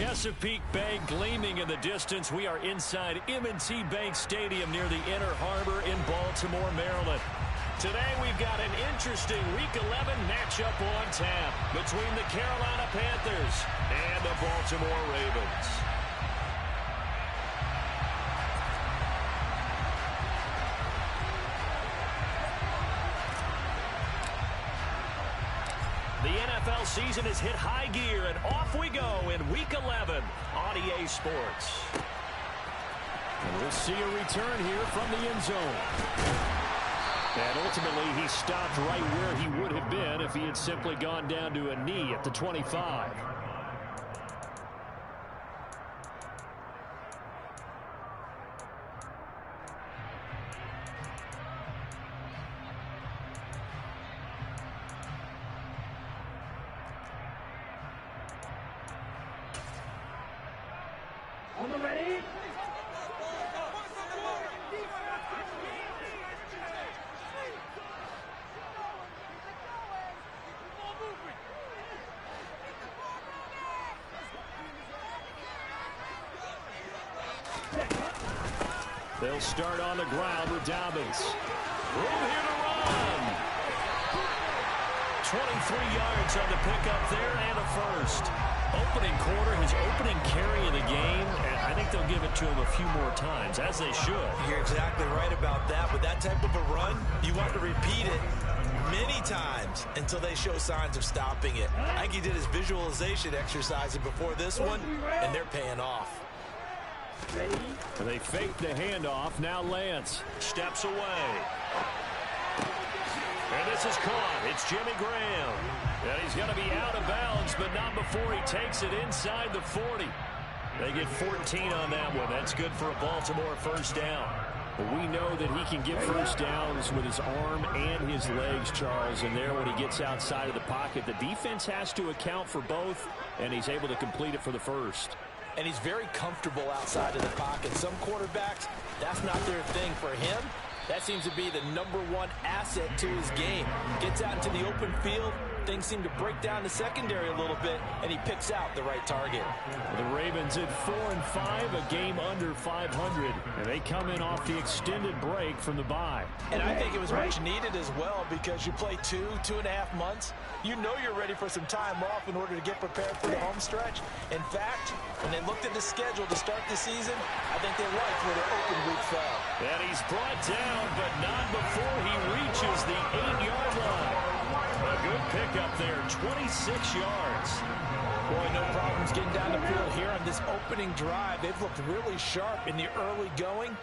Chesapeake Bay gleaming in the distance. We are inside M&T Bank Stadium near the Inner Harbor in Baltimore, Maryland. Today we've got an interesting Week 11 matchup on tap between the Carolina Panthers and the Baltimore Ravens. The NFL season has hit high gear, and off we go in Week 11 on EA Sports. And we'll see a return here from the end zone. And ultimately, he stopped right where he would have been if he had simply gone down to a knee at the 25. They'll start on the ground with Dobbins. Room here to run. 23 yards on the pickup there and a first. Opening quarter, his opening carry of the game, and I think they'll give it to him a few more times, as they should. You're exactly right about that. With that type of a run, you want to repeat it many times until they show signs of stopping it. I think he did his visualization exercises before this one, and they're paying off. They fake the handoff. Now Lance steps away. And this is caught. It's Jimmy Graham. And he's going to be out of bounds, but not before he takes it inside the 40. They get 14 on that one. That's good for a Baltimore first down. But we know that he can get first downs with his arm and his legs, Charles. And there, when he gets outside of the pocket, the defense has to account for both, and he's able to complete it for the first. And he's very comfortable outside of the pocket. Some quarterbacks, that's not their thing. For him, that seems to be the #1 asset to his game. Gets out into the open field. Things seem to break down the secondary a little bit, and he picks out the right target. The Ravens at 4-5, a game under 500. And they come in off the extended break from the bye. And I think it was much needed as well, because you play 2.5 months. You know you're ready for some time off in order to get prepared for the home stretch. In fact, when they looked at the schedule to start the season, I think they liked where their open week fell. And he's brought down, but not before he reaches the 8-yard line. A good pickup there, 26 yards. Boy, no problems getting down the field here on this opening drive. They've looked really sharp in the early going,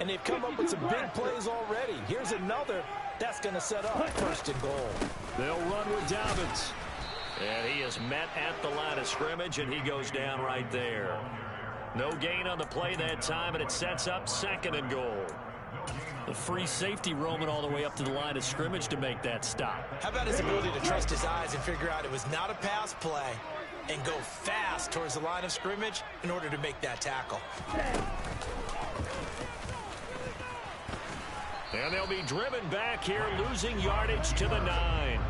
and they've come up with some big plays already. Here's another that's going to set up first and goal. They'll run with Dobbins. And he is met at the line of scrimmage, and he goes down right there. No gain on the play that time, and it sets up second and goal. The free safety roaming all the way up to the line of scrimmage to make that stop. How about his ability to trust his eyes and figure out it was not a pass play and go fast towards the line of scrimmage in order to make that tackle. And they'll be driven back here, losing yardage to the 9.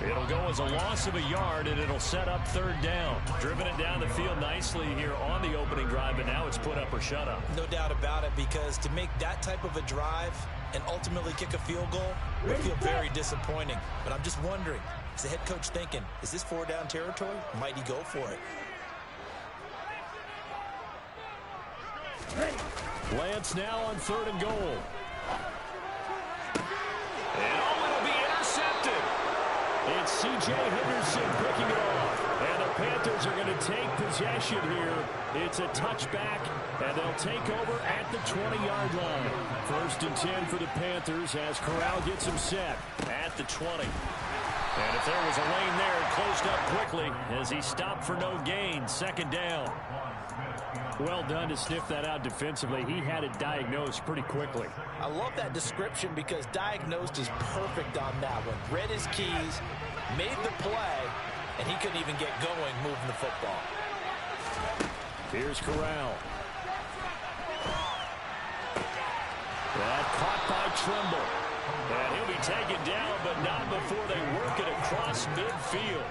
It'll go as a loss of a yard, and it'll set up third down. Driven it down the field nicely here on the opening drive, but now it's put up or shut up. No doubt about it, because to make that type of a drive and ultimately kick a field goal would feel very disappointing. But I'm just wondering, is the head coach thinking, is this 4-down territory? Might he go for it? Lance now on third and goal. And it'll be intercepted. It's C.J. Henderson picking it off. And the Panthers are going to take possession here. It's a touchback, and they'll take over at the 20-yard line. First and 10 for the Panthers as Corral gets him set at the 20. And if there was a lane there, it closed up quickly as he stopped for no gain. Second down. Well done to sniff that out defensively. He had it diagnosed pretty quickly. I love that description, because diagnosed is perfect on that one. Read his keys, made the play, and he couldn't even get going moving the football. Here's Corral. That caught by Trimble. And he'll be taken down, but not before they work it across midfield.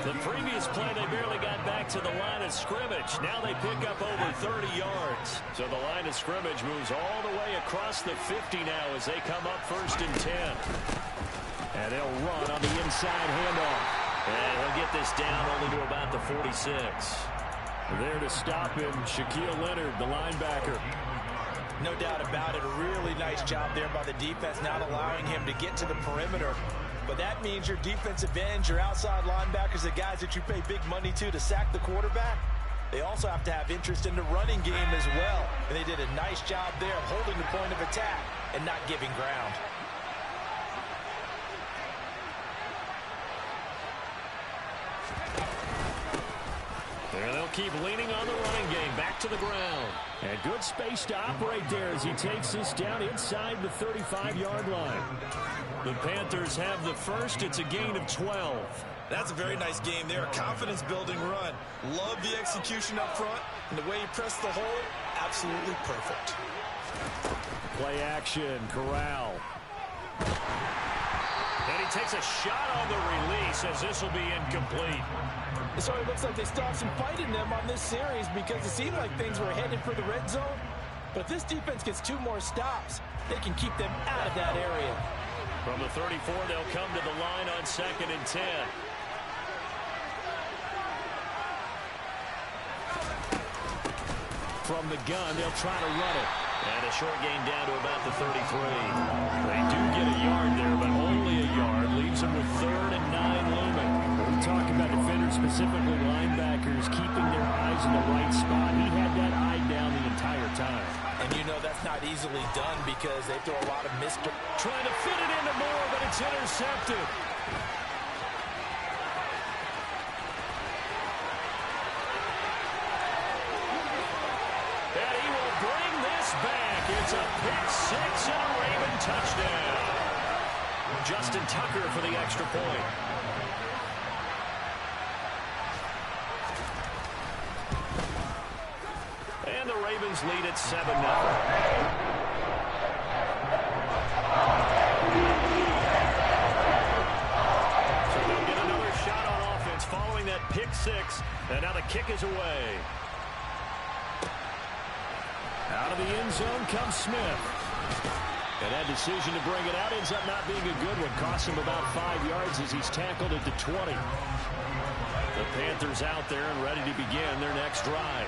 The previous play, they barely got back to the line of scrimmage. Now they pick up over 30 yards. So the line of scrimmage moves all the way across the 50 now as they come up 1st and 10. And they'll run on the inside handoff. And he'll get this down only to about the 46. There to stop him, Shaquille Leonard, the linebacker. No doubt about it. A really nice job there by the defense, not allowing him to get to the perimeter. But that means your defensive ends, your outside linebackers, the guys that you pay big money to sack the quarterback, they also have to have interest in the running game as well. And they did a nice job there of holding the point of attack and not giving ground. There they'll keep leaning on the running game. Back to the ground. And good space to operate there as he takes this down inside the 35-yard line. The Panthers have the first. It's a gain of 12. That's a very nice game there. A confidence-building run. Love the execution up front. And the way he pressed the hole, absolutely perfect. Play action, Corral. And he takes a shot on the release as this will be incomplete. So it looks like they stopped some fight in them on this series because it seemed like things were headed for the red zone. But if this defense gets 2 more stops, they can keep them out of that area. From the 34, they'll come to the line on 2nd and 10. From the gun, they'll try to run it. And a short gain down to about the 33. They do get a yard there, but only a yard. Leaves them with 3rd and 9 looming. We talk about defenders, specifically linebackers, keeping their eyes in the right spot. He had that eye down the entire time. And you know that's not easily done because they throw a lot of missed. Trying to fit it into Moore, but it's intercepted. And he will bring this back. It's a pick 6 and a Raven touchdown. Justin Tucker for the extra point. And the Ravens lead at 7-0. Following that pick 6, and now the kick is away. Out of the end zone comes Smith. And that decision to bring it out ends up not being a good one. Costs him about 5 yards as he's tackled at the 20. The Panthers out there and ready to begin their next drive.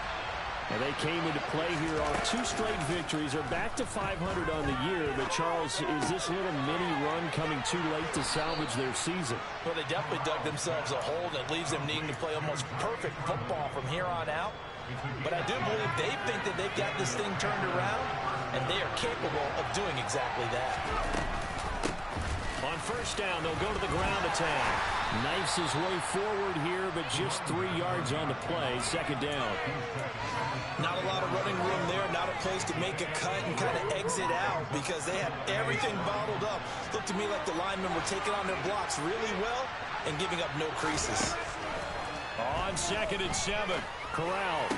And they came into play here on 2 straight victories. They're back to 500 on the year. But, Charles, is this little mini run coming too late to salvage their season? Well, they definitely dug themselves a hole that leaves them needing to play almost perfect football from here on out. But I do believe they think that they've got this thing turned around, and they are capable of doing exactly that. On 1st down, they'll go to the ground attack. Knifes his way forward here, but just 3 yards on the play. 2nd down. Not a lot of running room there. Not a place to make a cut and kind of exit out because they had everything bottled up. Looked to me like the linemen were taking on their blocks really well and giving up no creases. On 2nd and 7, Corral.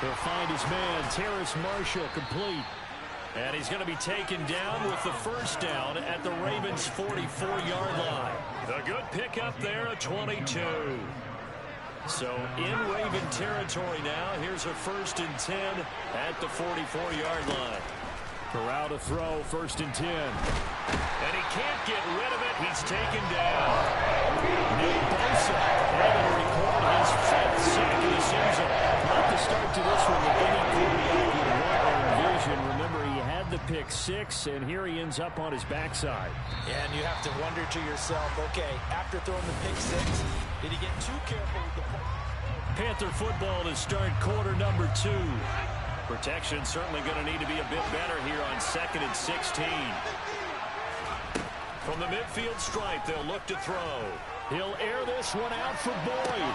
He'll find his man, Terrace Marshall, complete. And he's going to be taken down with the 1st down at the Ravens' 44-yard line. A good pickup there, a 22. So in Raven territory now. Here's a 1st and 10 at the 44-yard line. Corral to throw, 1st and 10. And he can't get rid of it. He's taken down. Nick Bosa having to record his 5th sack of the season. Not the start to this one that any quarterback would want or envision. Remember, he had the pick 6, and here he ends up on his backside. Yeah, and you have to wonder to yourself, okay, after throwing the pick 6, did he get too careful with the ball? Panther football to start quarter number 2. Protection certainly going to need to be a bit better here on 2nd and 16. From the midfield stripe, they'll look to throw. He'll air this one out for Boyd.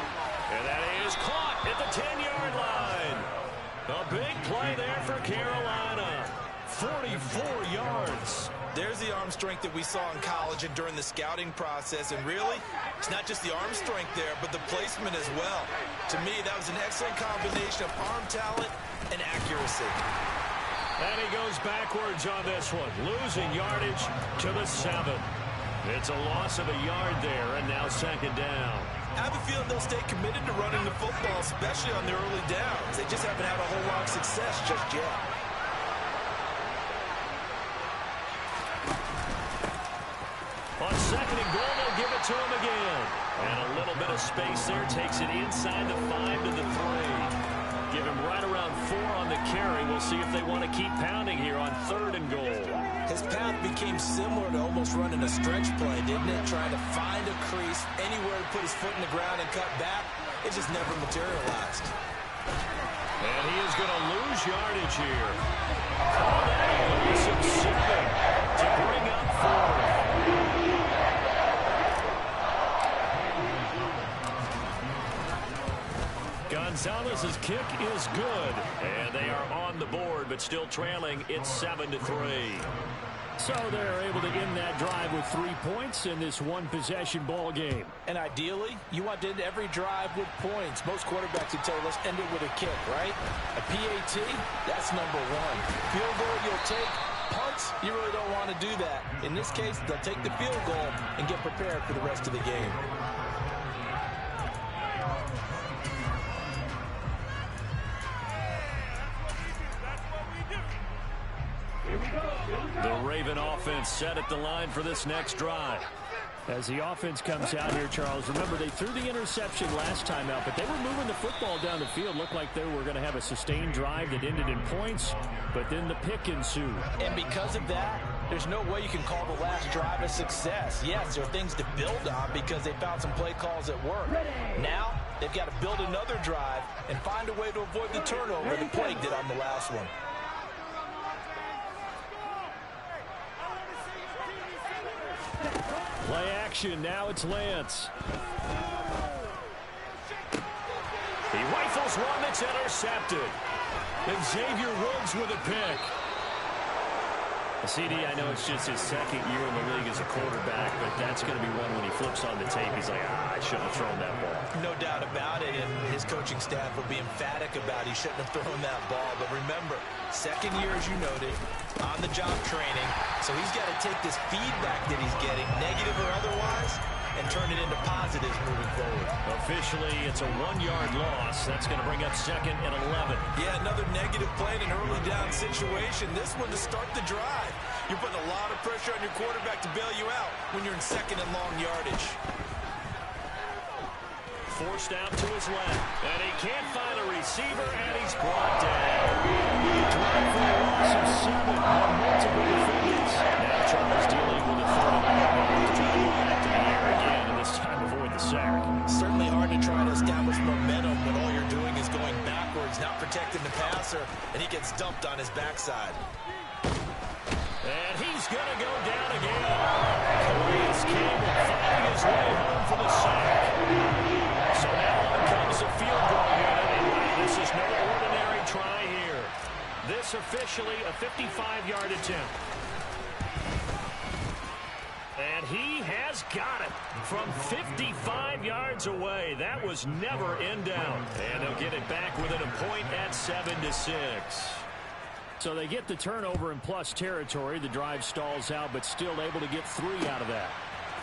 And that is caught at the 10-yard line. A big play there for Carolina. 44 yards. There's the arm strength that we saw in college and during the scouting process. And really, it's not just the arm strength there, but the placement as well. To me, that was an excellent combination of arm talent and accuracy. And he goes backwards on this one, losing yardage to the 7. It's a loss of a yard there, and now 2nd down. I have a feeling they'll stay committed to running the football, especially on the early downs. They just haven't had a whole lot of success just yet. On second and goal, they'll give it to him again. And a little bit of space there. Takes it inside the 5 to the 3. Give him right around 4 on the carry. We'll see if they want to keep pounding here on third and goal. His path became similar to almost running a stretch play, didn't it? Trying to find a crease, anywhere to put his foot in the ground and cut back. It just never materialized. And he is going to lose yardage here. Oh, that elusive 7 to bring up 4. Gonzalez's kick is good, and they are on the board, but still trailing. It's 7 to 3. So they're able to end that drive with 3 points in this one-possession ball game. And ideally, you want to end every drive with points. Most quarterbacks would tell you, let's end it with a kick, right? A PAT, that's number 1. Field goal, you'll take. Punts, you really don't want to do that. In this case, they'll take the field goal and get prepared for the rest of the game. The Raven offense set at the line for this next drive. As the offense comes out here, Charles, remember they threw the interception last time out, but they were moving the football down the field. Looked like they were going to have a sustained drive that ended in points, but then the pick ensued. And because of that, there's no way you can call the last drive a success. Yes, there are things to build on because they found some play calls that work. Now, they've got to build another drive and find a way to avoid the turnover the Plague did on the last one. Play action, now it's Lance. He rifles one that's intercepted. And Xavier Woods with a pick. CD, I know it's just his second year in the league as a quarterback, but that's going to be one when he flips on the tape. He's like, I shouldn't have thrown that ball. No doubt about it, and his coaching staff will be emphatic about he shouldn't have thrown that ball. But remember, second year, as you noted, on-the-job training, so he's got to take this feedback that he's getting, negative or otherwise, and turn it into positives moving forward. Officially, it's a 1-yard loss. That's going to bring up second and 11. Yeah, another negative play in an early down situation. This one to start the drive. You're putting a lot of pressure on your quarterback to bail you out when you're in second and long yardage. Forced out to his left, and he can't find a receiver, and he's brought down. Drive for a loss of 7 on multiple defenders. Now Charles dealing with a third and long to try to go back to the air again, and this time avoid the sack. Certainly hard to try to establish momentum when all you're doing is going backwards, not protecting the passer, and he gets dumped on his backside. And he's going to go down again. Calais Campbell finding his way home for the sack. So now on comes the field goal unit. And this is no ordinary try here. This officially a 55-yard attempt. And he has got it from 55 yards away. That was never in doubt. And they'll get it back within a point at 7-6. So they get the turnover in plus territory. The drive stalls out, but still able to get 3 out of that.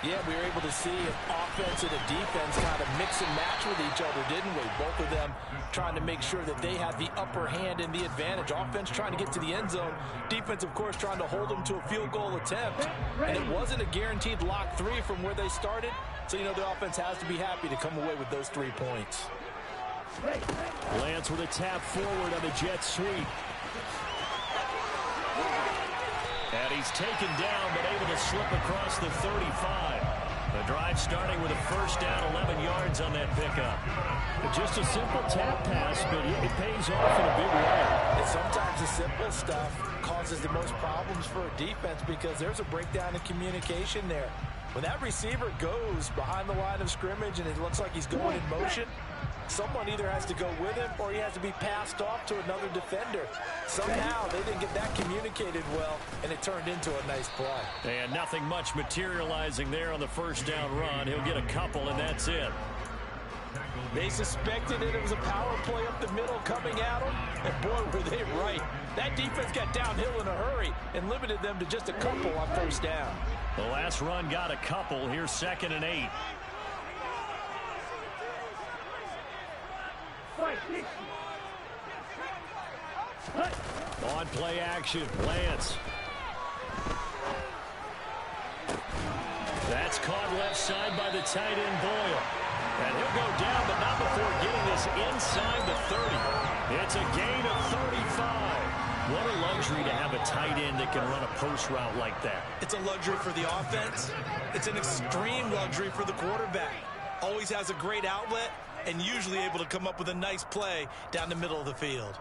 Yeah, we were able to see an offense and a defense kind of mix and match with each other, didn't we? Both of them trying to make sure that they had the upper hand and the advantage. Offense trying to get to the end zone. Defense, of course, trying to hold them to a field goal attempt. And it wasn't a guaranteed lock 3 from where they started. So, you know, the offense has to be happy to come away with those 3 points. Lance with a tap forward on the jet sweep. And he's taken down, but able to slip across the 35. The drive starting with a first down, 11 yards on that pickup. Just a simple tap pass, but it pays off in a big way. And sometimes the simple stuff causes the most problems for a defense because there's a breakdown in communication there. When that receiver goes behind the line of scrimmage and it looks like he's going in motion, someone either has to go with him or he has to be passed off to another defender. Somehow they didn't get that communicated well, and it turned into a nice play. And nothing much materializing there on the first down run. He'll get a couple, and that's it. They suspected it was a power play up the middle coming at them, and boy, were they right. That defense got downhill in a hurry and limited them to just a couple on first down. The last run got a couple. Here's 2nd and 8. On play action, Lance. That's caught left side by the tight end, Boyle. And he'll go down, but not before getting this inside the 30. It's a gain of 35. What a luxury to have a tight end that can run a post route like that. It's a luxury for the offense. It's an extreme luxury for the quarterback. Always has a great outlet and usually able to come up with a nice play down the middle of the field.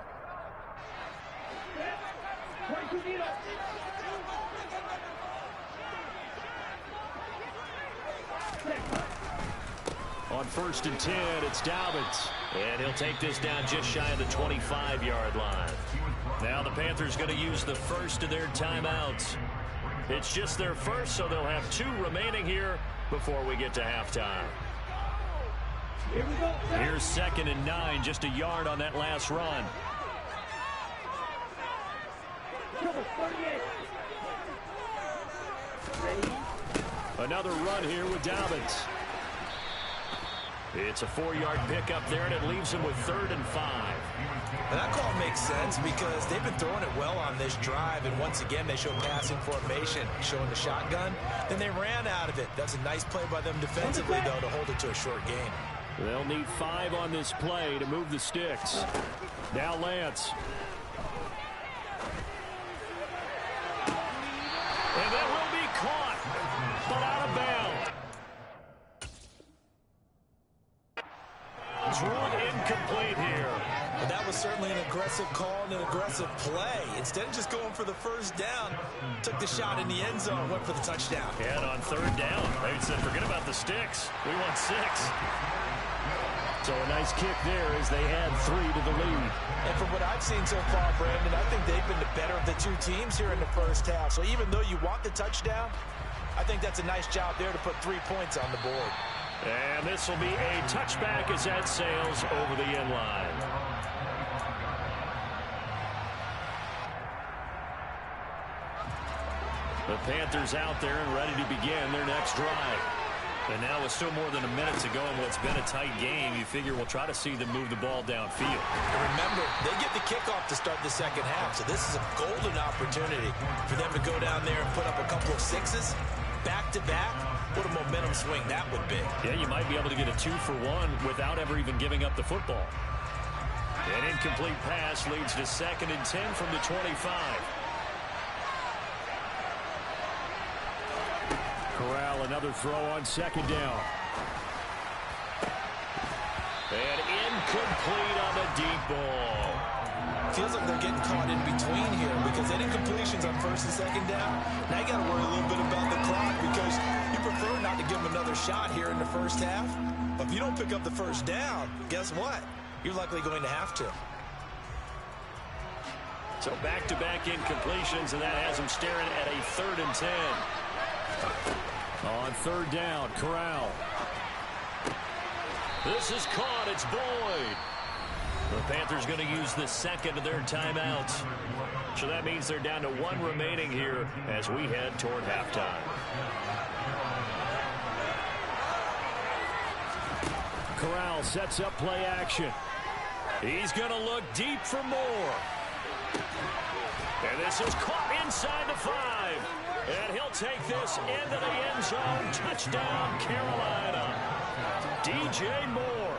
On 1st and 10, it's Dobbins. And he'll take this down just shy of the 25-yard line. Now the Panthers going to use the first of their timeouts. It's just their first, so they'll have 2 remaining here before we get to halftime. Here's 2nd and 9, just a yard on that last run. Another run here with Dobbins. It's a 4-yard pickup there, and it leaves him with 3rd and 5. And that call makes sense because they've been throwing it well on this drive, and once again they show passing formation, showing the shotgun. Then they ran out of it. That's a nice play by them defensively, though, to hold it to a short gain. They'll need 5 on this play to move the sticks. Now Lance. And that will be caught, but out of bounds. It's ruled incomplete here. But that was certainly an aggressive call and an aggressive play. Instead of just going for the first down, took the shot in the end zone, went for the touchdown. And on 3rd down, they said, forget about the sticks. We want 6. So a nice kick there as they add 3 to the lead. And from what I've seen so far, Brandon, I think they've been the better of the 2 teams here in the first half. So even though you want the touchdown, I think that's a nice job there to put 3 points on the board. And this will be a touchback as that sails over the end line. The Panthers out there and ready to begin their next drive. And now with still more than a minute to go in what's been a tight game, you figure we'll try to see them move the ball downfield. And remember, they get the kickoff to start the second half, so this is a golden opportunity for them to go down there and put up a couple of 6s back-to-back. What a momentum swing that would be. Yeah, you might be able to get a 2-for-1 without ever even giving up the football. An incomplete pass leads to 2nd and 10 from the 25. Corral, another throw on 2nd down. And incomplete on the deep ball. Feels like they're getting caught in between here because they did completions on 1st and 2nd down. Now you got to worry a little bit about the clock because you prefer not to give them another shot here in the first half. But if you don't pick up the first down, guess what? You're likely going to have to. So back-to-back incompletions, and that has them staring at a 3rd and 10. On 3rd down, Corral. This is caught. It's Boyd. The Panthers going to use the 2nd of their timeouts. So that means they're down to 1 remaining here as we head toward halftime. Corral sets up play action. He's going to look deep for more. And this is caught inside the 5. And he'll take this into the end zone. Touchdown, Carolina. DJ Moore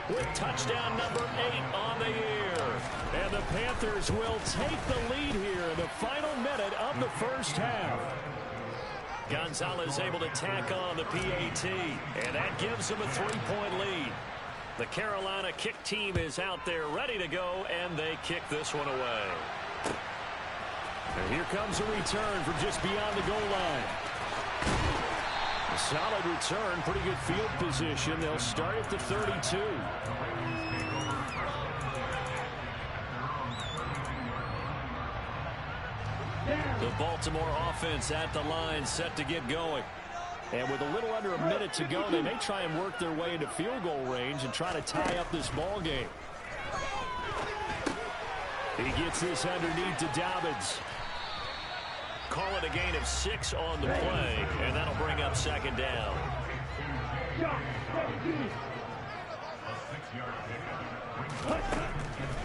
with touchdown number 8 on the year. And the Panthers will take the lead here in the final minute of the first half. Gonzalez able to tack on the PAT, and that gives them a 3-point lead. The Carolina kick team is out there ready to go, and they kick this one away. And here comes a return from just beyond the goal line. A solid return, pretty good field position. They'll start at the 32. The Baltimore offense at the line, set to get going. And with a little under a minute to go, they may try and work their way into field goal range and try to tie up this ball game. He gets this underneath to Dobbins. Call it a gain of 6 on the play, and that'll bring up 2nd down.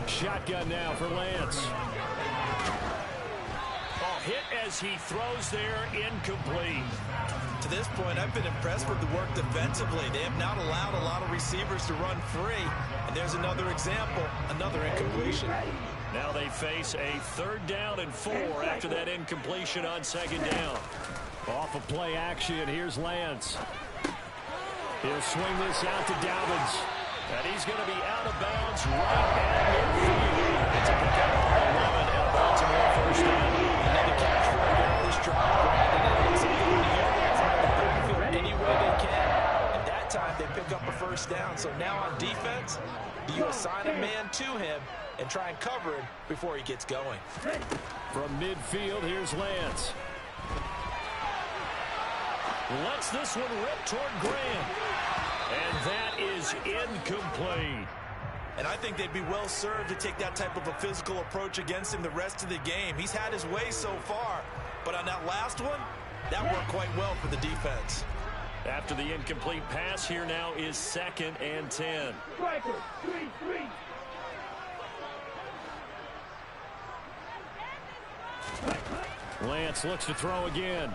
Shotgun now for Lance. Oh, hit as he throws there, incomplete. To this point, I've been impressed with the work defensively. They have not allowed a lot of receivers to run free. And there's another example, another incompletion. Now they face a 3rd down and 4 after that incompletion on 2nd down. Off of play action, here's Lance. He'll swing this out to Dobbins. And he's going to be out of bounds right at midfield. It's a pickup of 11 and a Baltimore 1st down. Another catch for a guy this drive, Brandon. And it's something to hear that's out of the field any way they can. And that time they pick up a 1st down. So now on defense, do you assign a man to him and try and cover him before he gets going? From midfield, here's Lance. Lets this one rip toward Graham. And that is incomplete. And I think they'd be well served to take that type of a physical approach against him the rest of the game. He's had his way so far, but on that last one, that worked quite well for the defense. After the incomplete pass, here now is 2nd and 10. Lance looks to throw again.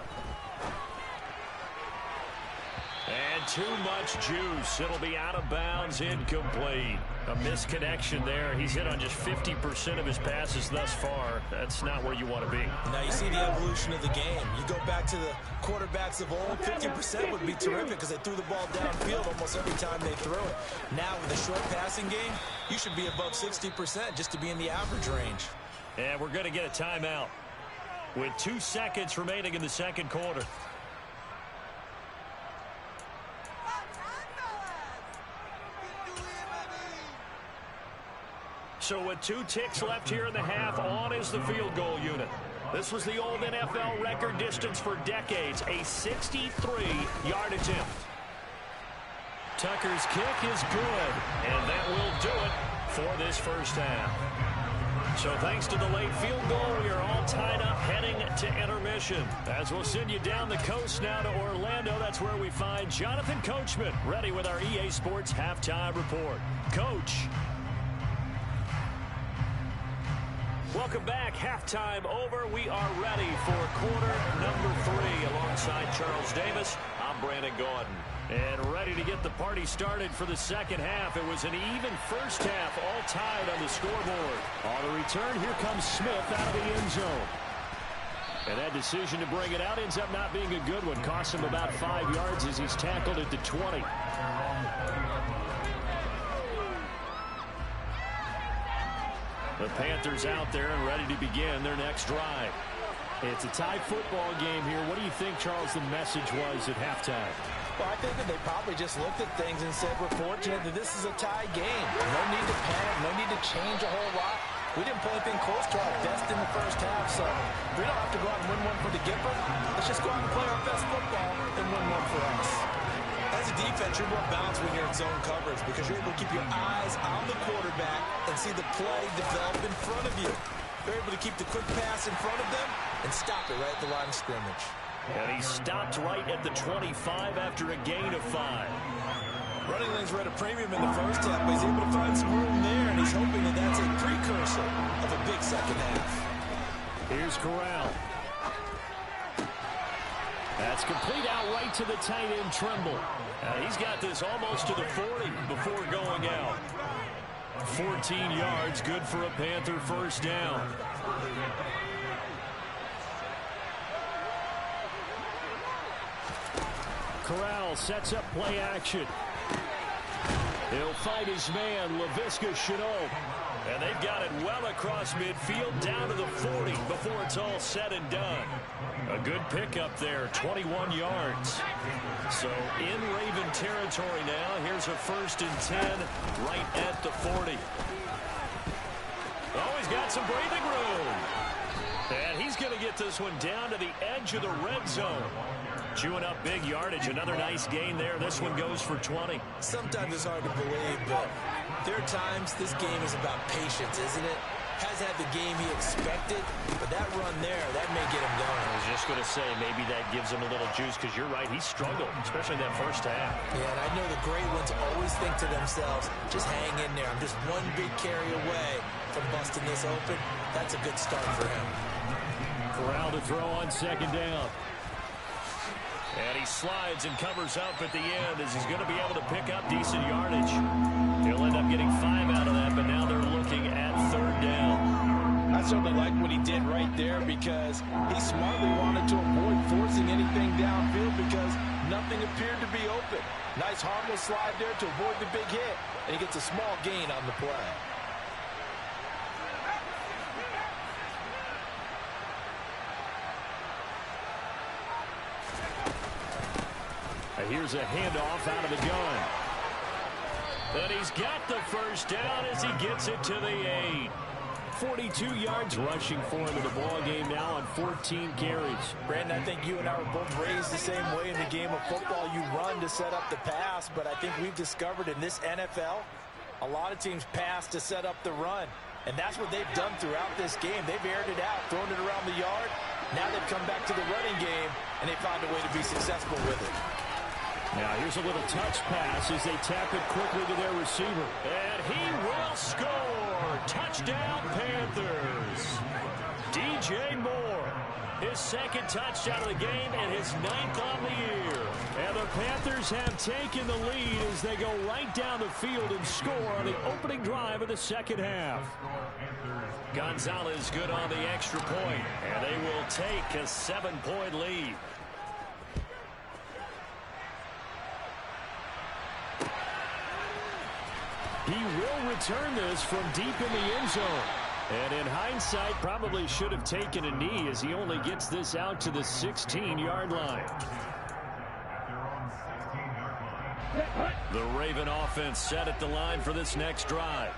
And too much juice. It'll be out of bounds, incomplete. A misconnection there. He's hit on just 50% of his passes thus far. That's not where you want to be. Now you see the evolution of the game. You go back to the quarterbacks of old, 50% would be terrific because they threw the ball downfield almost every time they threw it. Now with a short passing game, you should be above 60% just to be in the average range. And we're going to get a timeout with 2 seconds remaining in the 2nd quarter. So with 2 ticks left here in the half, on is the field goal unit. This was the old NFL record distance for decades, a 63-yard attempt. Tucker's kick is good, and that will do it for this 1st half. So thanks to the late field goal, we are all tied up heading to intermission. As we'll send you down the coast now to Orlando, that's where we find Jonathan Coachman, ready with our EA Sports Halftime Report. Coach. Welcome back. Halftime over. We are ready for quarter number 3 alongside Charles Davis. I'm Brandon Gaudin. And ready to get the party started for the 2nd half. It was an even 1st half, all tied on the scoreboard. On the return, here comes Smith out of the end zone. And that decision to bring it out ends up not being a good one. Costs him about 5 yards as he's tackled at the 20. The Panthers out there and ready to begin their next drive. It's a tie football game here. What do you think, Charles, the message was at halftime? Well, I think that they probably just looked at things and said, we're fortunate that this is a tie game. No need to panic, no need to change a whole lot. We didn't play anything close to our best in the 1st half, so we don't have to go out and win one for the Gipper. Let's just go out and play our best football and win one for us. As a defense, you're more balanced when you're in zone coverage because you're able to keep your eyes on the quarterback and see the play develop in front of you. You're able to keep the quick pass in front of them and stop it right at the line of scrimmage. And he stopped right at the 25 after a gain of 5. Running lanes were at a premium in the 1st half, but he's able to find some room there, and he's hoping that that's a precursor of a big 2nd half. Here's Corral. That's complete out right to the tight end, Trimble. He's got this almost to the 40 before going out. 14 yards, good for a Panther 1st down. Corral sets up play action. He'll fight his man, Laviska Shenault. And they've got it well across midfield, down to the 40 before it's all said and done. A good pickup there, 21 yards. So in Raven territory now. Here's a 1st and 10 right at the 40. Oh, he's got some breathing room. And he's going to get this one down to the edge of the red zone. Chewing up big yardage. Another nice gain there. This one goes for 20. Sometimes it's hard to believe, but there are times this game is about patience, isn't it? has had the game he expected, but that run there, that may get him going. I was just going to say, maybe that gives him a little juice, because you're right, he struggled, especially in that first half. Yeah, and I know the great ones always think to themselves, just hang in there. I'm just one big carry away from busting this open. That's a good start for him. Corral to throw on second down. And he slides and covers up at the end as he's going to be able to pick up decent yardage. He'll end up getting 5 out of that, but now they're looking at third down. I certainly like what he did right there because he smartly wanted to avoid forcing anything downfield because nothing appeared to be open. Nice harmless slide there to avoid the big hit, and he gets a small gain on the play. Here's a handoff out of the gun. And he's got the first down as he gets it to the 8. 42 yards rushing for him in the ball game now on 14 carries. Brandon, I think you and I were both raised the same way in the game of football. You run to set up the pass, but I think we've discovered in this NFL, a lot of teams pass to set up the run. And that's what they've done throughout this game. They've aired it out, thrown it around the yard. Now they've come back to the running game, and they found a way to be successful with it. Now here's a little touch pass as they tap it quickly to their receiver. And he will score! Touchdown Panthers! DJ Moore, his second touchdown of the game and his 9th on the year. And the Panthers have taken the lead as they go right down the field and score on the opening drive of the second half. Gonzalez good on the extra point, and they will take a 7-point lead. He will return this from deep in the end zone. And in hindsight, probably should have taken a knee as he only gets this out to the 16-yard line. The Raven offense set at the line for this next drive.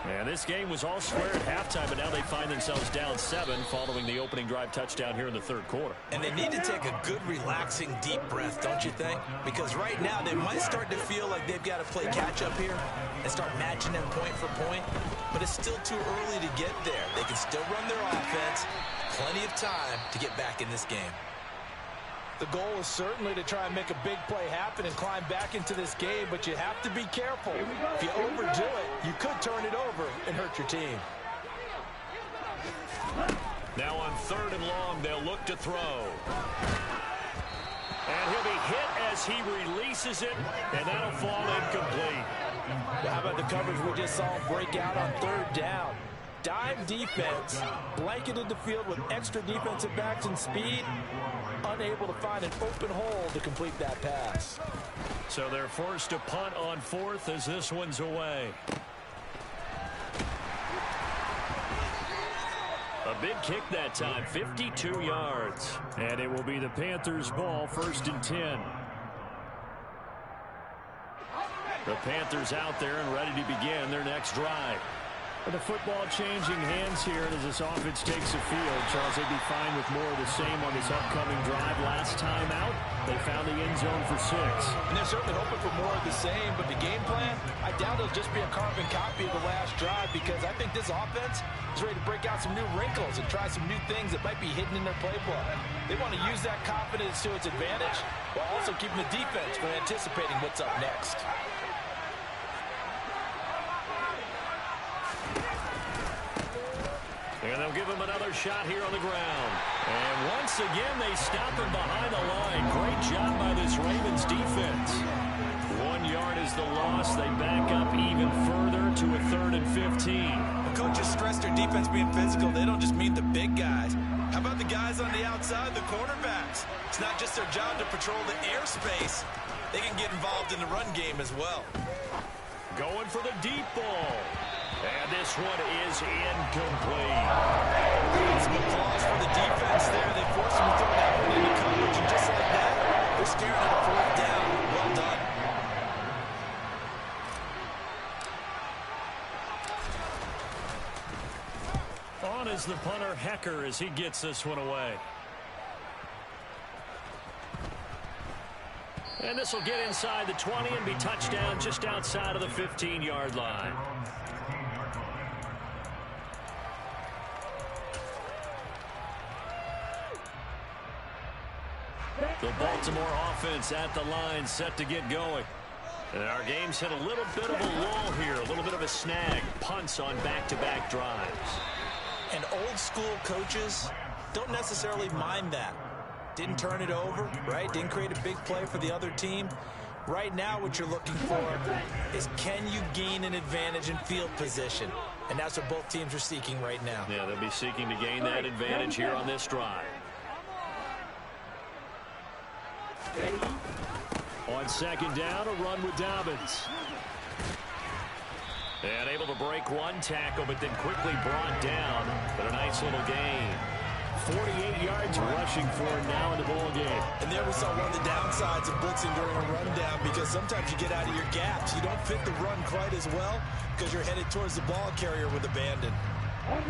And this game was all square at halftime, but now they find themselves down 7 following the opening drive touchdown here in the third quarter. And they need to take a good, relaxing, deep breath, don't you think? Because right now they might start to feel like they've got to play catch-up here and start matching them point for point. But it's still too early to get there. They can still run their offense. Plenty of time to get back in this game. The goal is certainly to try and make a big play happen and climb back into this game, but you have to be careful. If you overdo it, you could turn it over and hurt your team. Now on 3rd and long, they'll look to throw. And he'll be hit as he releases it, and that'll fall incomplete. Well, how about the coverage we just saw break out on 3rd down? Dime defense, blanketed the field with extra defensive backs and speed, unable to find an open hole to complete that pass. So they're forced to punt on 4th as this one's away. A big kick that time, 52 yards. And it will be the Panthers' ball, 1st and 10. The Panthers out there and ready to begin their next drive. The football changing hands here, and as this offense takes the field, Charles, they'd be fine with more of the same on this upcoming drive. Last time out, they found the end zone for 6. And they're certainly hoping for more of the same, but the game plan, I doubt it'll just be a carbon copy of the last drive because I think this offense is ready to break out some new wrinkles and try some new things that might be hidden in their playbook. They want to use that confidence to its advantage while also keeping the defense from anticipating what's up next. And they'll give him another shot here on the ground. And once again, they stop him behind the line. Great job by this Ravens defense. 1 yard is the loss. They back up even further to a 3rd and 15. The coaches stress their defense being physical. They don't just mean the big guys. How about the guys on the outside, the cornerbacks? It's not just their job to patrol the airspace. They can get involved in the run game as well. Going for the deep ball. And this one is incomplete. Some applause for the defense there. They forced him to throw that one into coverage, and just like that, they're staring at a 4th down. Well done. On is the punter, Hecker, as he gets this one away. And this will get inside the 20 and be touchdown just outside of the 15-yard line. The Baltimore offense at the line, set to get going. And our game's hit a little bit of a lull here, a little bit of a snag. Punts on back-to-back drives. And old school coaches don't necessarily mind that. Didn't turn it over, right? Didn't create a big play for the other team. Right now what you're looking for is, can you gain an advantage in field position? And that's what both teams are seeking right now. Yeah, they'll be seeking to gain that advantage here on this drive. On second down, a run with Dobbins. And able to break one tackle, but then quickly brought down. But a nice little gain. 48 yards rushing for him now in the ball game. And there we saw one of the downsides of blitzing during a rundown, because sometimes you get out of your gaps. You don't fit the run quite as well because you're headed towards the ball carrier with abandon.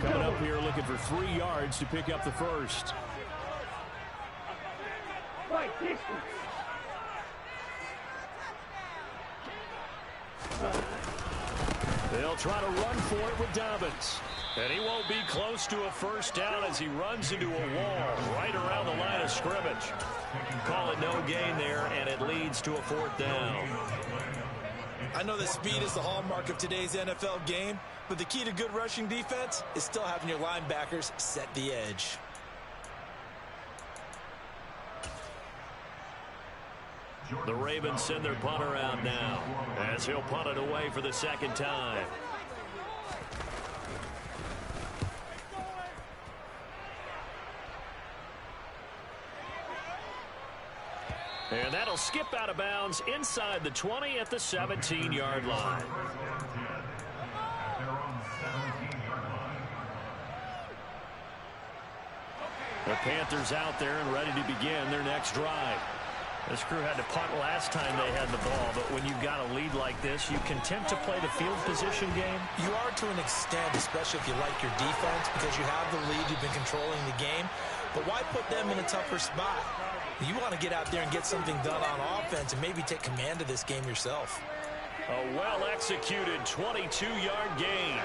Coming up here looking for 3 yards to pick up the first. They'll try to run for it with Dobbins. And he won't be close to a first down as he runs into a wall right around the line of scrimmage. Call it no gain there, and it leads to a 4th down. I know that speed is the hallmark of today's NFL game, but the key to good rushing defense is still having your linebackers set the edge. The Ravens send their punter out now as he'll punt it away for the 2nd time. And that'll skip out of bounds inside the 20 at the 17-yard line. The Panthers out there and ready to begin their next drive. This crew had to punt last time they had the ball, but when you've got a lead like this, you content to play the field position game? You are to an extent, especially if you like your defense, because you have the lead, you've been controlling the game. But why put them in a tougher spot? You want to get out there and get something done on offense and maybe take command of this game yourself. A well-executed 22-yard gain.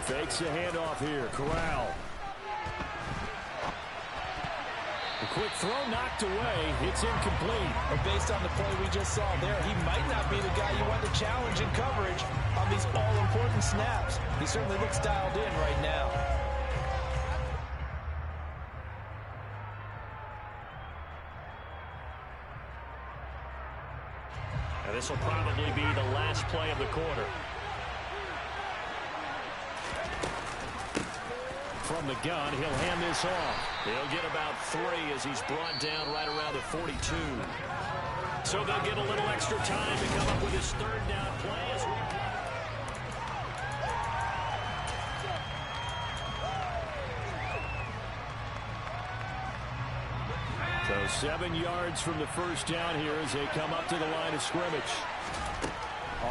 Fakes a handoff here. Corral. A quick throw knocked away. It's incomplete. But based on the play we just saw there, he might not be the guy you want to challenge in coverage on these all-important snaps. He certainly looks dialed in right now. And this will probably be the last play of the quarter. From the gun, he'll hand this off. He'll get about 3 as he's brought down right around the 42. So they'll get a little extra time to come up with his 3rd down play. So 7 yards from the first down here as they come up to the line of scrimmage.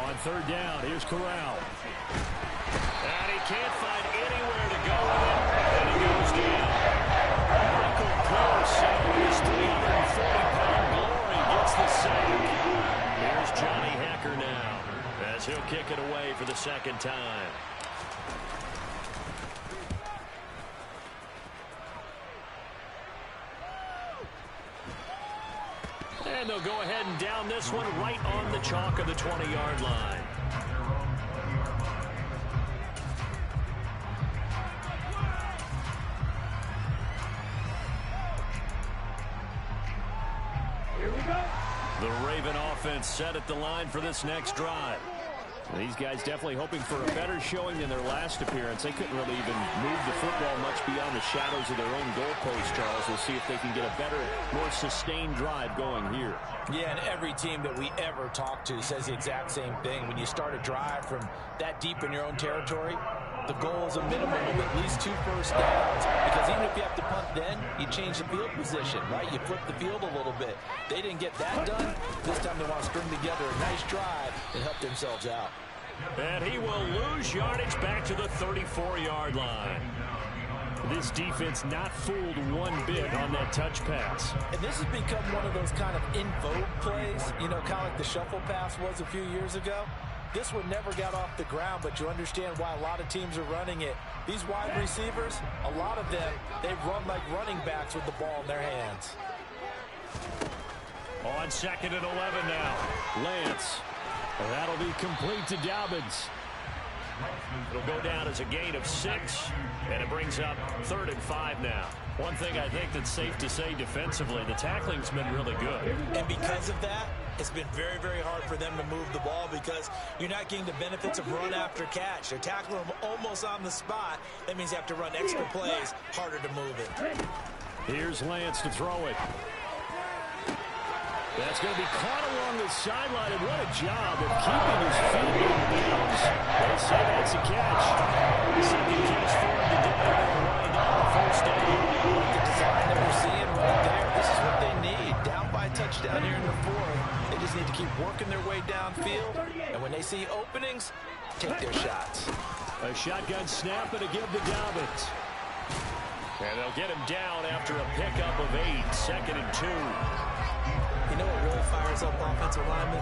On 3rd down, here's Corral. And he can't find anywhere to go with it. And he goes down. Michael Pierce, with his 340-pound glory, gets the sack. Here's Johnny Hekker now as he'll kick it away for the 2nd time. And they'll go ahead and down this one right on the chalk of the 20-yard line. The Raven offense set at the line for this next drive. These guys definitely hoping for a better showing than their last appearance. They couldn't really even move the football much beyond the shadows of their own goalpost, Charles. We'll see if they can get a better, more sustained drive going here. Yeah, and every team that we ever talk to says the exact same thing. When you start a drive from that deep in your own territory, the goal is a minimum of at least 2 first downs. Because even if you have to punt then, you change the field position, right? You flip the field a little bit. They didn't get that done. This time they want to string together a nice drive and help themselves out. And he will lose yardage back to the 34-yard line. This defense not fooled one bit on that touch pass. And this has become one of those kind of in vogue plays, you know, kind of like the shuffle pass was a few years ago. This one never got off the ground, but you understand why a lot of teams are running it. These wide receivers, a lot of them, they run like running backs with the ball in their hands. On 2nd and 11 now. Lance. That'll be complete to Dobbins. It'll go down as a gain of 6, and it brings up 3rd and 5 now. One thing I think that's safe to say defensively, the tackling's been really good. And because of that, it's been very, very hard for them to move the ball because you're not getting the benefits of run after catch. They're tackling them almost on the spot. That means you have to run extra plays, harder to move it. Here's Lance to throw it. That's going to be caught along the sideline, and what a job of keeping his feet in bounds. They say that's a catch. Second catch for him today. They'll wind up the first down. The design that we're seeing right there, this is what they need. Down by touchdown here in the 4th. They just need to keep working their way downfield, and when they see openings, take their shots. A shotgun snap and a give to Dobbins. And they'll get him down after a pickup of 8, 2nd and 2. You know what really fires up offensive linemen?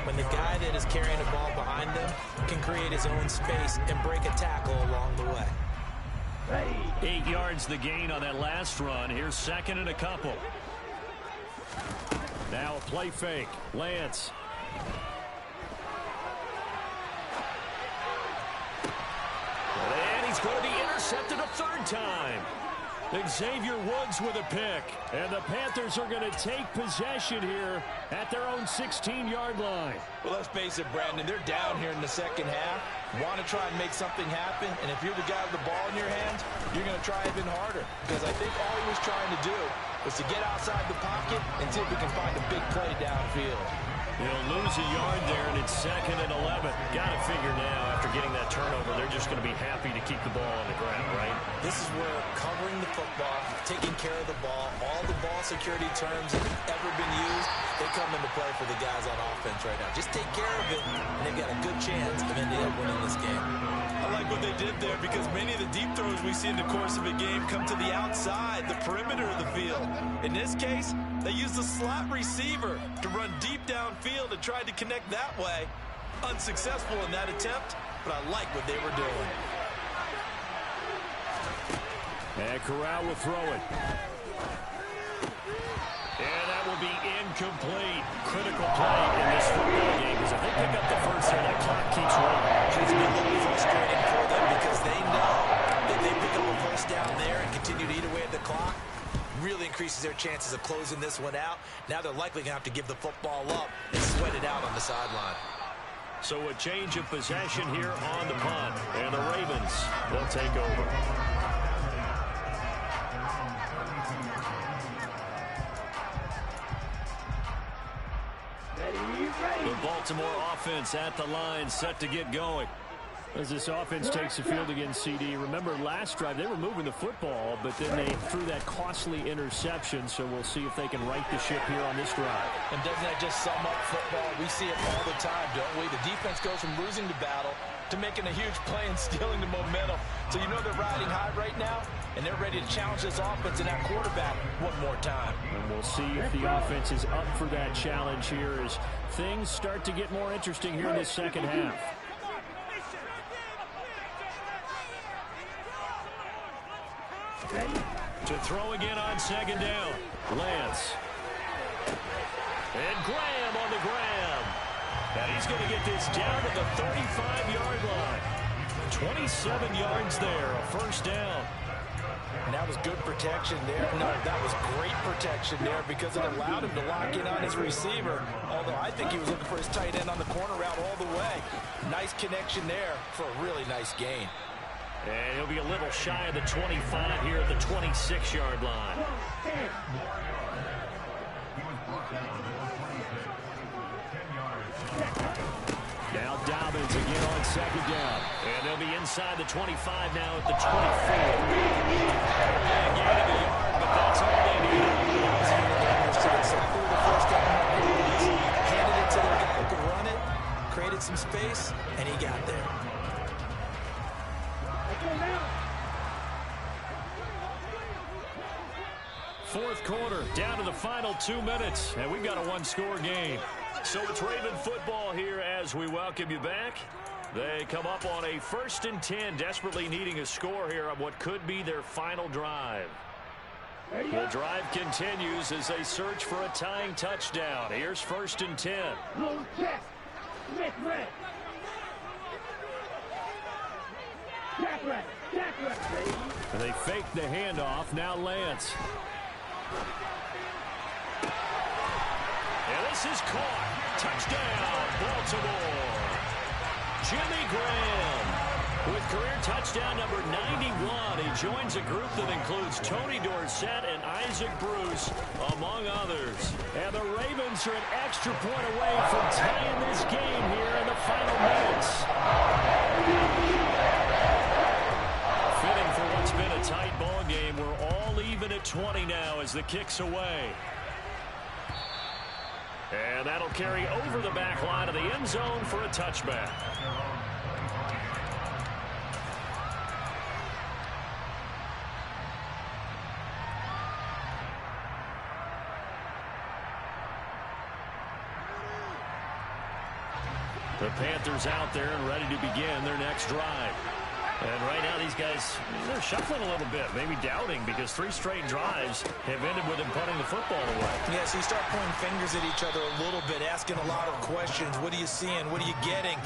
When the guy that is carrying the ball behind them can create his own space and break a tackle along the way. 8 yards the gain on that last run. Here's 2nd and a couple. Now a play fake. Lance. And he's going to be intercepted a 3rd time. Xavier Woods with a pick. And the Panthers are going to take possession here at their own 16-yard line. Well, let's face it, Brandon. They're down here in the second half. Want to try and make something happen. And if you're the guy with the ball in your hands, you're going to try even harder. Because I think all he was trying to do was to get outside the pocket and see if he can find a big play downfield. He'll lose a yard there, and it's 2nd and 11. Got to figure now, after getting that turnover, they're just going to be happy to keep the ball on the ground, right? This is where covering the football, taking care of the ball, all the ball security terms that have ever been used, they come into play for the guys on offense right now. Just take care of it, and they've got a good chance of ending up winning this game. I like what they did there because many of the deep throws we see in the course of a game come to the outside, the perimeter of the field. In this case, they used the slot receiver to run deep downfield and tried to connect that way. Unsuccessful in that attempt, but I like what they were doing. And Corral will throw it. And that will be incomplete. Critical play in this football game because if they pick up the first there, that clock keeps running. It's been a little frustrating for them because they know that they pick up a first down there and continue to eat away at the clock. Really increases their chances of closing this one out. Now they're likely going to have to give the football up and sweat it out on the sideline. So a change of possession here on the punt. And the Ravens will take over. The Baltimore offense at the line, set to get going. As this offense takes the field against CD, remember last drive they were moving the football, but then they threw that costly interception, so we'll see if they can right the ship here on this drive. And doesn't that just sum up football? We see it all the time, don't we? The defense goes from losing the battle to making a huge play and stealing the momentum. So you know they're riding high right now, and they're ready to challenge this offense and that quarterback one more time. And we'll see if the offense is up for that challenge here as things start to get more interesting here in this second half. To throw again on 2nd down. Lance. And Graham on the ground. And he's going to get this down to the 35-yard line. 27 yards there, a first down. And that was good protection there. No, that was great protection there because it allowed him to lock in on his receiver. Although I think he was looking for his tight end on the corner route all the way. Nice connection there for a really nice gain. And he'll be a little shy of the 25 here at the 26-yard line. Now Dobbins again on 2nd down. And they'll be inside the 25 now at the 24. Again of a yard, but that's all they need. Exactly the first down mark. Handed it to their guy who could run it, created some space, and he got there. fourth quarter, down to the final 2 minutes, and we've got a one-score game. So it's Raven football here as we welcome you back. They come up on a 1st and 10, desperately needing a score here on what could be their final drive. The drive continues as they search for a tying touchdown. Here's 1st and 10. And they fake the handoff. Now Lance. And this is caught. Touchdown, Baltimore. Jimmy Graham with career touchdown number 91. He joins a group that includes Tony Dorsett and Isaac Bruce, among others. And the Ravens are an extra point away from tying this game here in the final minutes. Fitting for what's been a tight ball game. We're all even at 20 now as the kick's away. And that'll carry over the back line of the end zone for a touchback. The Panthers out there and ready to begin their next drive. And right now these guys, they're shuffling a little bit, maybe doubting, because 3 straight drives have ended with them punting the football away. Yeah, so you start pointing fingers at each other a little bit, asking a lot of questions. What are you seeing? What are you getting?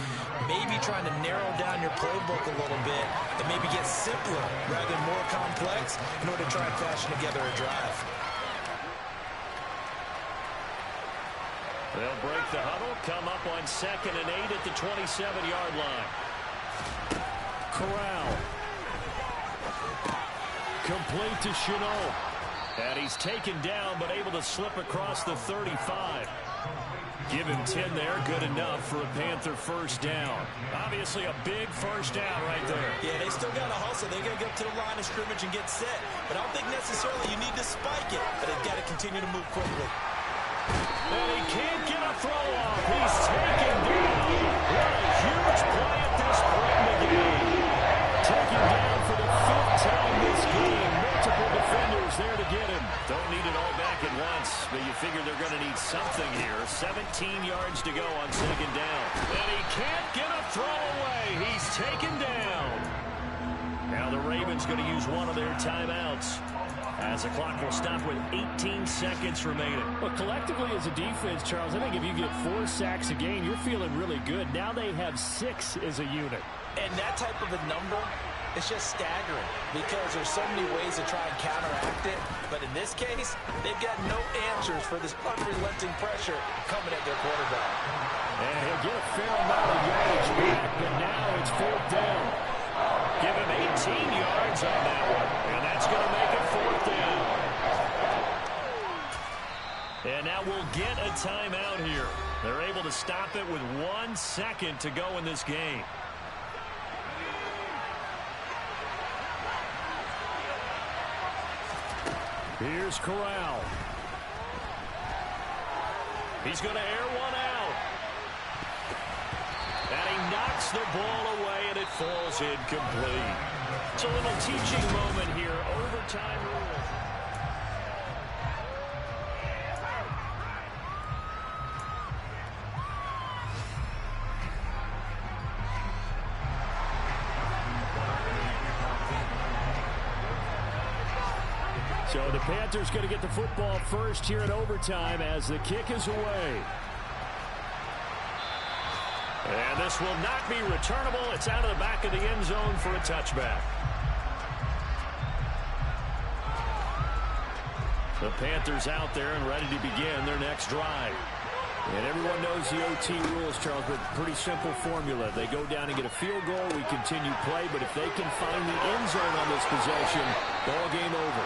Maybe trying to narrow down your playbook a little bit and maybe get simpler rather than more complex in order to try and fashion together a drive. They'll break the huddle, come up on 2nd and 8 at the 27-yard line. Corral. Complete to Shenault. And he's taken down, but able to slip across the 35. Give him 10 there. Good enough for a Panther first down. Obviously a big first down right there. Yeah, they still got to hustle. They got to get up to the line of scrimmage and get set. But I don't think necessarily you need to spike it. But they've got to continue to move quickly. And he can't get a throw off. He's taken down. What a huge play at this point in the game. Taken down for the 5th time this game. Multiple defenders there to get him. Don't need it all back at once, but you figure they're going to need something here. 17 yards to go on 2nd down. And he can't get a throw away. He's taken down. Now the Ravens going to use one of their timeouts, as the clock will stop with 18 seconds remaining. Well, collectively as a defense, Charles, I think if you get 4 sacks a game, you're feeling really good. Now they have 6 as a unit. And that type of a number, it's just staggering because there's so many ways to try and counteract it. But in this case, they've got no answers for this unrelenting pressure coming at their quarterback. And he'll get a fair amount of yardage back, but now it's 4th down. Give him 18 yards on that one, and that's going to make it 4th down. And now we'll get a timeout here. They're able to stop it with 1 second to go in this game. Here's Corral. He's going to air one out. And he knocks the ball away, and it falls incomplete. It's a little teaching moment here. Overtime rules. So the Panthers going to get the football first here in overtime as the kick is away. And this will not be returnable. It's out of the back of the end zone for a touchback. The Panthers out there and ready to begin their next drive. And everyone knows the OT rules, Charles, but pretty simple formula. They go down and get a field goal, we continue play, but if they can find the end zone on this possession, ball game over.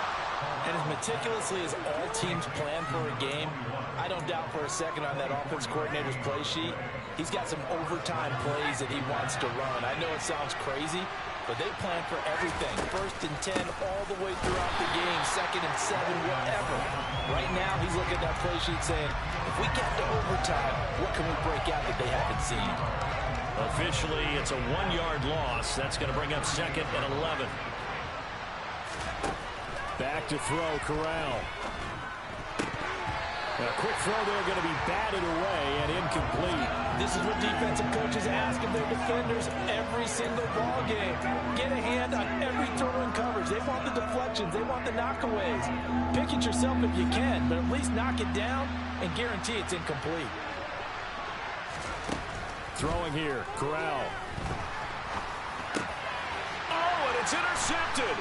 And as meticulously as all teams plan for a game, I don't doubt for a second on that offense coordinator's play sheet, he's got some overtime plays that he wants to run. I know it sounds crazy, but they plan for everything. 1st and 10 all the way throughout the game, 2nd and 7, whatever. Right now, he's looking at that play sheet saying, if we get to overtime, what can we break out that they haven't seen? Officially, it's a 1-yard loss. That's going to bring up 2nd and 11. Back to throw, Corral. A quick throw there, going to be batted away and incomplete. This is what defensive coaches ask of their defenders every single ball game. Get a hand on every throw in coverage. They want the deflections. They want the knockaways. Pick it yourself if you can, but at least knock it down and guarantee it's incomplete. Throwing here, Corral. Oh, and it's intercepted.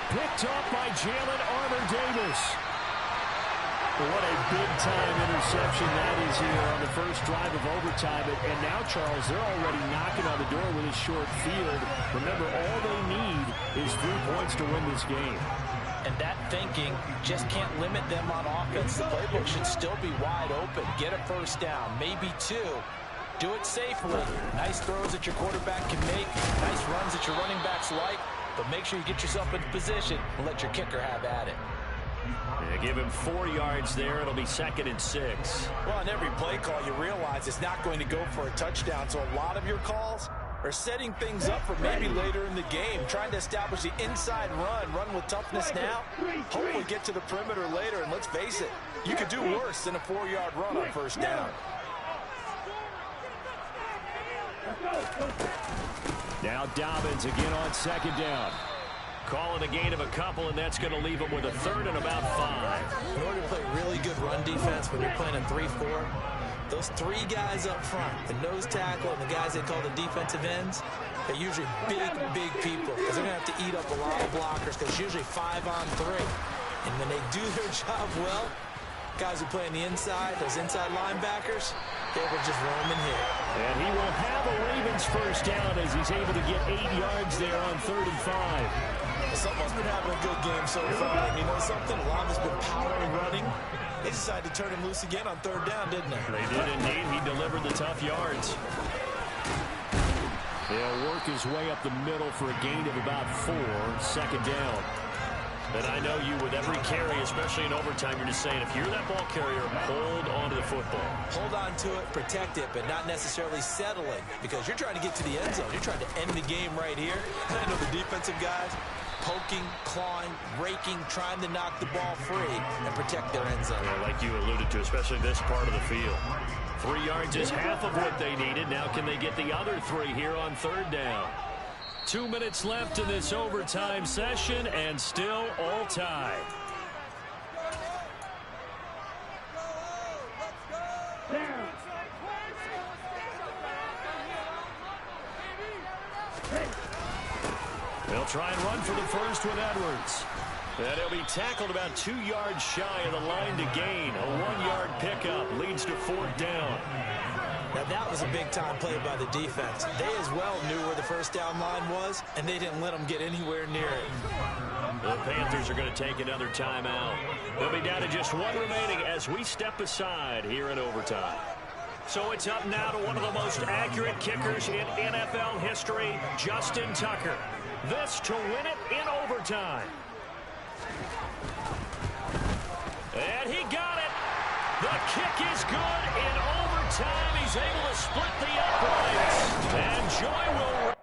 Picked up by Jalen Armour-Davis. What a big-time interception that is here on the first drive of overtime. And now, Charles, they're already knocking on the door with a short field. Remember, all they need is 3 points to win this game. And that thinking just can't limit them on offense. The playbook should still be wide open. Get a first down, maybe 2. Do it safely. Nice throws that your quarterback can make. Nice runs that your running backs like. But make sure you get yourself in position and let your kicker have at it. Yeah, give him 4 yards there. It'll be 2nd and 6. Well, on every play call, you realize it's not going to go for a touchdown. So a lot of your calls are setting things up for maybe later in the game, trying to establish the inside run with toughness now, hopefully get to the perimeter later. And let's face it, you could do worse than a 4-yard run on first down. Now Dobbins again on 2nd down. Calling a gain of a couple, and that's going to leave them with a 3rd and about 5. In order to play really good run defense when you're playing a 3-4, those 3 guys up front, the nose tackle and the guys they call the defensive ends, they're usually big people because they're going to have to eat up a lot of blockers because it's usually 5 on 3. And when they do their job well, guys who play on the inside, those inside linebackers, they will just roam and hit. And he will have a Ravens first down as he's able to get 8 yards there on 3rd and 5. Someone's been having a good game so far, and you know something? A lot of it's been power and running. They decided to turn him loose again on 3rd down, didn't they? They did indeed. He delivered the tough yards. He'll work his way up the middle for a gain of about 4, 2nd down. And I know you, with every carry, especially in overtime, you're just saying, if you're that ball carrier, hold on to the football. Hold on to it, protect it, but not necessarily settling because you're trying to get to the end zone. You're trying to end the game right here. And I know the defensive guys poking, clawing, raking, trying to knock the ball free and protect their end zone. Yeah, like you alluded to, especially this part of the field. 3 yards is half of what they needed. Now can they get the other 3 here on 3rd down? 2 minutes left in this overtime session, and still all tied. They'll try and run for the first with Edwards. And he'll be tackled about 2 yards shy of the line to gain. A 1-yard pickup leads to 4th down. Now that was a big-time play by the defense. They as well knew where the first down line was, and they didn't let them get anywhere near it. The Panthers are going to take another timeout. They'll be down to just 1 remaining as we step aside here in overtime. So it's up now to one of the most accurate kickers in NFL history, Justin Tucker. This to win it in overtime. And he got it. The kick is good in overtime. He's able to split the uprights. And Joy will...